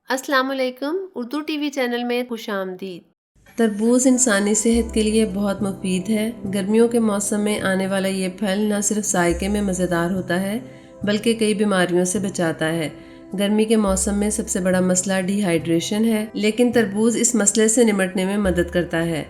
السلام علیکم، Urdu T V channel میں خوش آمدید۔ تربوز انسانی صحت کے لیے بہت مفید ہے۔ گرمیوں کے موسم میں آنے والا یہ پھل نہ صرف ذائقے میں مزیدار ہوتا ہے بلکہ کئی بیماریوں سے بچاتا ہے۔ گرمی کے موسم میں سب سے بڑا مسئلہ ڈی ہائیڈریشن ہے، لیکن تربوز اس مسئلے سے نمٹنے میں مدد کرتا ہے۔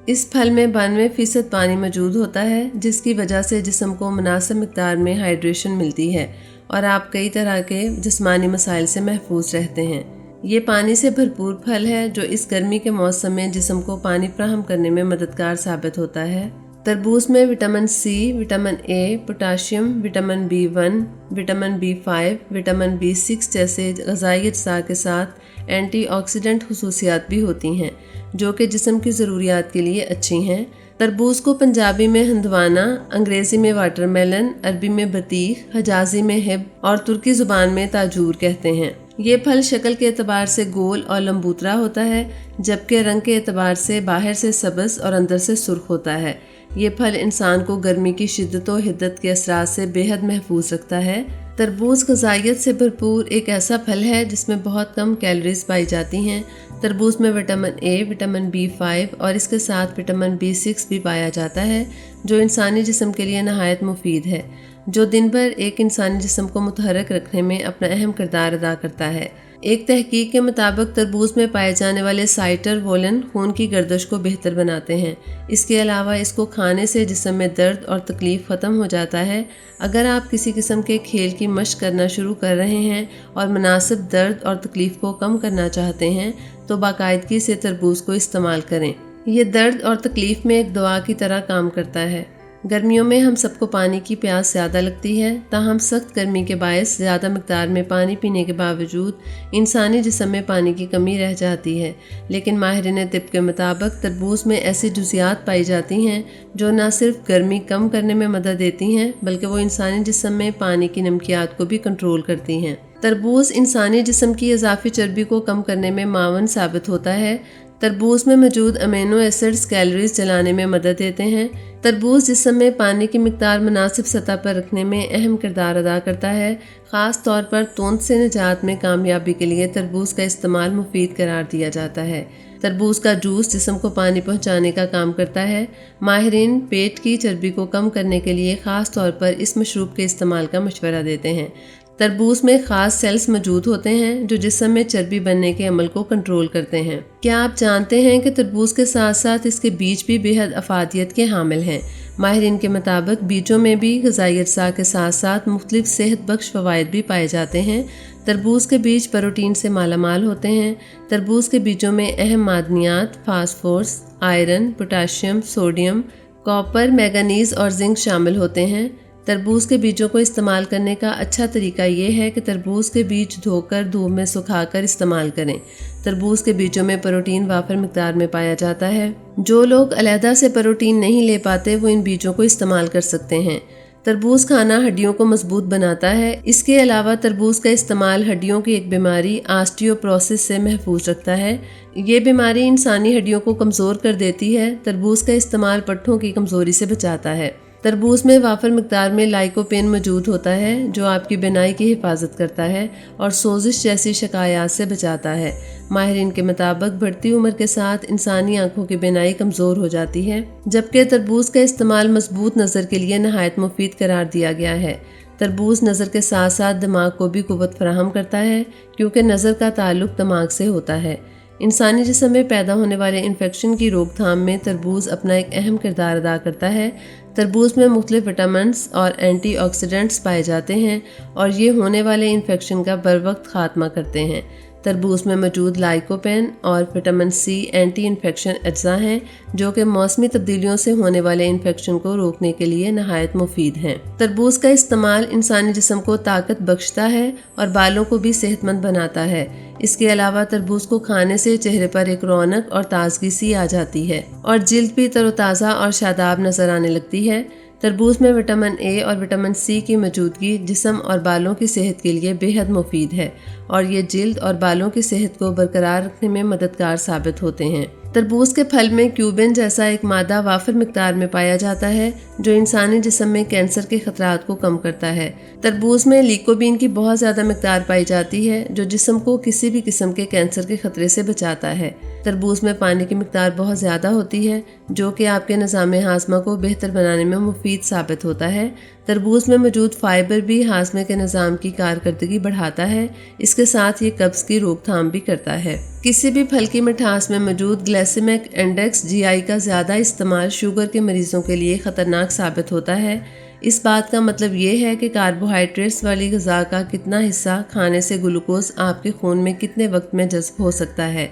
اس پھل میں 92% پانی موجود ہوتا ہے، جس کی وجہ سے جسم کو مناسب مقدار میں ہائیڈریشن ملتی ہے اور آپ کئی طرح کے جسمانی مسائل سے محفوظ رہتے ہیں۔ یہ پانی سے بھرپور پھل ہے جو اس گرمی کے موسم میں جسم کو پانی فراہم کرنے میں مددگار ثابت ہوتا ہے۔ تربوز میں vitamin C, vitamin A, potassium, vitamin B1، vitamin B5، vitamin B6 جیسے غذائی اجزاء کے ساتھ اینٹی آکسیڈنٹ خصوصیات بھی ہوتی ہیں جو کہ جسم کی ضروریات کے لیے اچھی ہیں۔ تربوز کو پنجابی میں ہندوانہ، انگریزی میں واٹر میلن، عربی میں بطیخ، حجازی میں ہب اور ترکی زبان میں تاجور کہتے ہیں۔ یہ پھل شکل کے اعتبار سے گول اور لمبوترا ہوتا ہے، جبکہ رنگ کے اعتبار سے باہر سے سبز اور اندر سے سرخ ہوتا ہے۔ یہ پھل انسان کو گرمی کی شدت و حدت کے اثرات سے بے حد محفوظ رکھتا ہے۔ تربوز غذائیت سے بھرپور ایک ایسا پھل ہے جس میں بہت کم کیلوریز پائی جاتی ہیں۔ تربوز میں وٹامن اے، وٹامن B5 اور اس کے ساتھ وٹامن B6 بھی پایا جاتا ہے جو انسانی جسم کے لیے نہایت مفید ہے، جو دن بھر ایک انسانی جسم کو متحرک رکھنے میں اپنا اہم کردار ادا کرتا ہے۔ ایک تحقیق کے مطابق تربوز میں پائے جانے والے سائٹرولین خون کی گردش کو بہتر بناتے ہیں۔ اس کے علاوہ اس کو کھانے سے جسم میں درد اور تکلیف ختم ہو جاتا ہے۔ اگر آپ کسی قسم کے کھیل کی مشق کرنا شروع کر رہے ہیں اور مناسب درد اور تکلیف کو کم کرنا چاہتے ہیں تو باقاعدگی سے تربوز کو استعمال کریں۔ یہ درد اور تکلیف میں ایک دوا کی طرح کام کرتا ہے۔ گرمیوں میں ہم سب کو پانی کی پیاس زیادہ لگتی ہے، تاہم سخت گرمی کے باعث زیادہ مقدار میں پانی پینے کے باوجود انسانی جسم میں پانی کی کمی رہ جاتی ہے۔ لیکن ماہرین طب کے مطابق تربوز میں ایسی جزیات پائی جاتی ہیں جو نہ صرف گرمی کم کرنے میں مدد دیتی ہیں بلکہ وہ انسانی جسم میں پانی کی نمکیات کو بھی کنٹرول کرتی ہیں۔ تربوز انسانی جسم کی اضافی چربی کو کم کرنے میں معاون ثابت ہوتا ہے۔ تربوز میں موجود امینو ایسڈز کیلوریز جلانے میں مدد دیتے ہیں۔ تربوز جسم میں پانی کی مقدار مناسب سطح پر رکھنے میں اہم کردار ادا کرتا ہے۔ خاص طور پر توند سے نجات میں کامیابی کے لیے تربوز کا استعمال مفید قرار دیا جاتا ہے۔ تربوز کا جوس جسم کو پانی پہنچانے کا کام کرتا ہے۔ ماہرین پیٹ کی چربی کو کم کرنے کے لیے خاص طور پر اس مشروب کے استعمال کا مشورہ دیتے ہیں۔ تربوز میں خاص سیلز موجود ہوتے ہیں جو جسم میں چربی بننے کے عمل کو کنٹرول کرتے ہیں۔ کیا آپ جانتے ہیں کہ تربوز کے ساتھ ساتھ اس کے بیج بھی بے حد افادیت کے حامل ہیں؟ ماہرین کے مطابق بیجوں میں بھی غذائی اجزاء کے ساتھ ساتھ مختلف صحت بخش فوائد بھی پائے جاتے ہیں۔ تربوز کے بیج پروٹین سے مالا مال ہوتے ہیں۔ تربوز کے بیجوں میں اہم معدنیات، phosphorus, iron, potassium, sodium, copper, manganese اور زنک شامل ہوتے ہیں۔ تربوز کے بیجوں کو استعمال کرنے کا اچھا طریقہ یہ ہے کہ تربوز کے بیج دھو کر دھوپ میں سکھا کر استعمال کریں۔ تربوز کے بیجوں میں پروٹین وافر مقدار میں پایا جاتا ہے۔ جو لوگ علیحدہ سے پروٹین نہیں لے پاتے وہ ان بیجوں کو استعمال کر سکتے ہیں۔ تربوز کھانا ہڈیوں کو مضبوط بناتا ہے۔ اس کے علاوہ تربوز کا استعمال ہڈیوں کی ایک بیماری آسٹیوپروسس سے محفوظ رکھتا ہے۔ یہ بیماری انسانی ہڈیوں کو کمزور کر دیتی ہے۔ تربوز کا استعمال پٹھوں کی کمزوری سے بچاتا ہے۔ تربوز میں وافر مقدار میں لائکوپین موجود ہوتا ہے جو آپ کی بینائی کی حفاظت کرتا ہے اور سوزش جیسی شکایات سے بچاتا ہے۔ ماہرین کے مطابق بڑھتی عمر کے ساتھ انسانی آنکھوں کی بینائی کمزور ہو جاتی ہے، جبکہ تربوز کا استعمال مضبوط نظر کے لیے نہایت مفید قرار دیا گیا ہے۔ تربوز نظر کے ساتھ ساتھ دماغ کو بھی قوت فراہم کرتا ہے کیونکہ نظر کا تعلق دماغ سے ہوتا ہے۔ انسانی جسم میں پیدا ہونے والے انفیکشن کی روک تھام میں تربوز اپنا ایک اہم کردار ادا کرتا ہے۔ تربوز میں مختلف وٹامنز اور اینٹی آکسیڈنٹس پائے جاتے ہیں اور یہ ہونے والے انفیکشن کا بروقت خاتمہ کرتے ہیں۔ تربوز میں موجود لائکوپین اور وٹامن سی اینٹی انفیکشن اجزاء ہیں جو کہ موسمی تبدیلیوں سے ہونے والے انفیکشن کو روکنے کے لیے نہایت مفید ہیں۔ تربوز کا استعمال انسانی جسم کو طاقت بخشتا ہے اور بالوں کو بھی صحت مند بناتا ہے۔ اس کے علاوہ تربوز کو کھانے سے چہرے پر ایک رونق اور تازگی سی آ جاتی ہے اور جلد بھی تر و تازہ اور شاداب نظر آنے لگتی ہے۔ تربوز میں وٹامن اے اور وٹامن سی کی موجودگی جسم اور بالوں کی صحت کے لیے بے حد مفید ہے اور یہ جلد اور بالوں کی صحت کو برقرار رکھنے میں مددگار ثابت ہوتے ہیں۔ تربوز کے پھل میں کیوبن جیسا ایک مادہ وافر مقدار میں پایا جاتا ہے جو انسانی جسم میں کینسر کے خطرات کو کم کرتا ہے۔ تربوز میں لیکوبین کی بہت زیادہ مقدار پائی جاتی ہے جو جسم کو کسی بھی قسم کے کینسر کے خطرے سے بچاتا ہے۔ تربوز میں پانی کی مقدار بہت زیادہ ہوتی ہے جو کہ آپ کے نظام ہاضمہ کو بہتر بنانے میں مفید ثابت ہوتا ہے۔ تربوز میں موجود فائبر بھی ہاضمے کے نظام کی کارکردگی بڑھاتا ہے، اس کے ساتھ یہ قبض کی روک تھام بھی کرتا ہے۔ کسی بھی پھل کی مٹھاس میں موجود گلائسیمک انڈیکس GI کا زیادہ استعمال شوگر کے مریضوں کے لیے خطرناک ثابت ہوتا ہے۔ اس بات کا مطلب یہ ہے کہ کاربوہائیڈریٹس والی غذا کا کتنا حصہ کھانے سے گلوکوز آپ کے خون میں کتنے وقت میں جذب ہو سکتا ہے،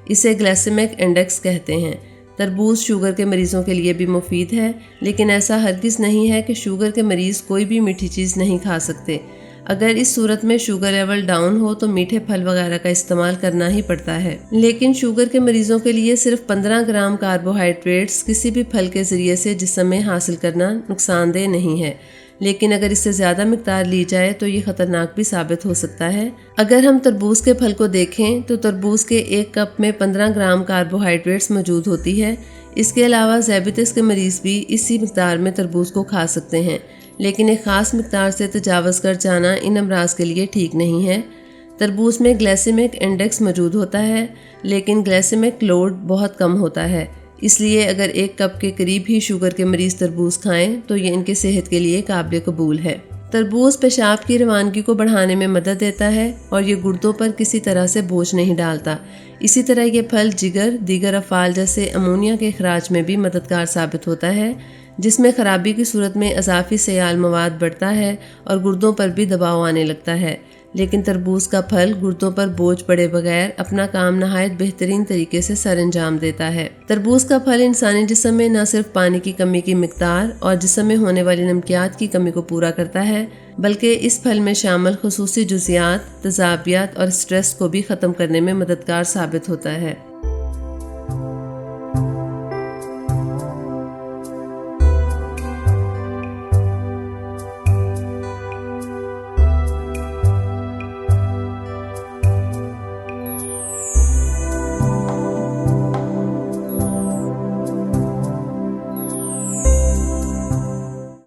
اسے گلائسیمک انڈیکس کہتے ہیں۔ تربوز شوگر کے مریضوں کے لیے بھی مفید ہے، لیکن ایسا ہرگز نہیں ہے کہ شوگر کے مریض کوئی بھی میٹھی چیز نہیں کھا سکتے۔ اگر اس صورت میں شوگر لیول ڈاؤن ہو تو میٹھے پھل وغیرہ کا استعمال کرنا ہی پڑتا ہے، لیکن شوگر کے مریضوں کے لیے صرف 15 گرام کاربوہائیڈریٹس کسی بھی پھل کے ذریعے سے جسم میں حاصل کرنا نقصان دہ نہیں ہے، لیکن اگر اس سے زیادہ مقدار لی جائے تو یہ خطرناک بھی ثابت ہو سکتا ہے۔ اگر ہم تربوز کے پھل کو دیکھیں تو تربوز کے ایک کپ میں 15 گرام کاربوہائیڈریٹس موجود ہوتی ہے۔ اس کے علاوہ ذیابیطس کے مریض بھی اسی مقدار میں تربوز کو کھا سکتے ہیں، لیکن ایک خاص مقدار سے تجاوز کر جانا ان امراض کے لیے ٹھیک نہیں ہے۔ تربوز میں گلائسیمک انڈیکس موجود ہوتا ہے، لیکن گلائسیمک لوڈ بہت کم ہوتا ہے، اس لیے اگر ایک کپ کے قریب ہی شوگر کے مریض تربوز کھائیں تو یہ ان کی صحت کے لیے قابل قبول ہے۔ تربوز پیشاب کی روانگی کو بڑھانے میں مدد دیتا ہے اور یہ گردوں پر کسی طرح سے بوجھ نہیں ڈالتا۔ اسی طرح یہ پھل جگر، دیگر افعال جیسے امونیا کے اخراج میں بھی مددگار ثابت ہوتا ہے، جس میں خرابی کی صورت میں اضافی سیال مواد بڑھتا ہے اور گردوں پر بھی دباؤ آنے لگتا ہے۔ لیکن تربوز کا پھل گردوں پر بوجھ پڑے بغیر اپنا کام نہایت بہترین طریقے سے سر انجام دیتا ہے۔ تربوز کا پھل انسانی جسم میں نہ صرف پانی کی کمی کی مقدار اور جسم میں ہونے والی نمکیات کی کمی کو پورا کرتا ہے، بلکہ اس پھل میں شامل خصوصی جزیات، تیزابیات اور سٹریس کو بھی ختم کرنے میں مددگار ثابت ہوتا ہے۔